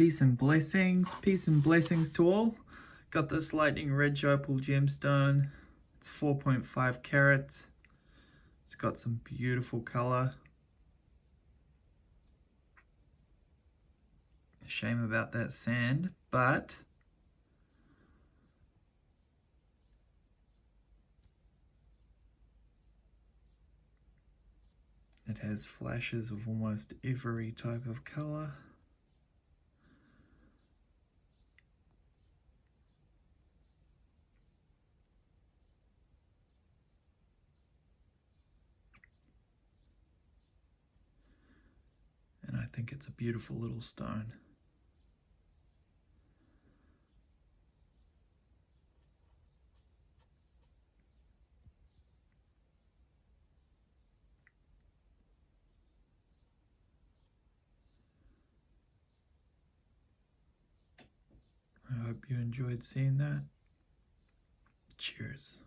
Peace and blessings to all. Got this lightning red opal gemstone. It's 4.5 carats. It's got some beautiful color. Shame about that sand, but it has flashes of almost every type of color. And I think it's a beautiful little stone. I hope you enjoyed seeing that. Cheers.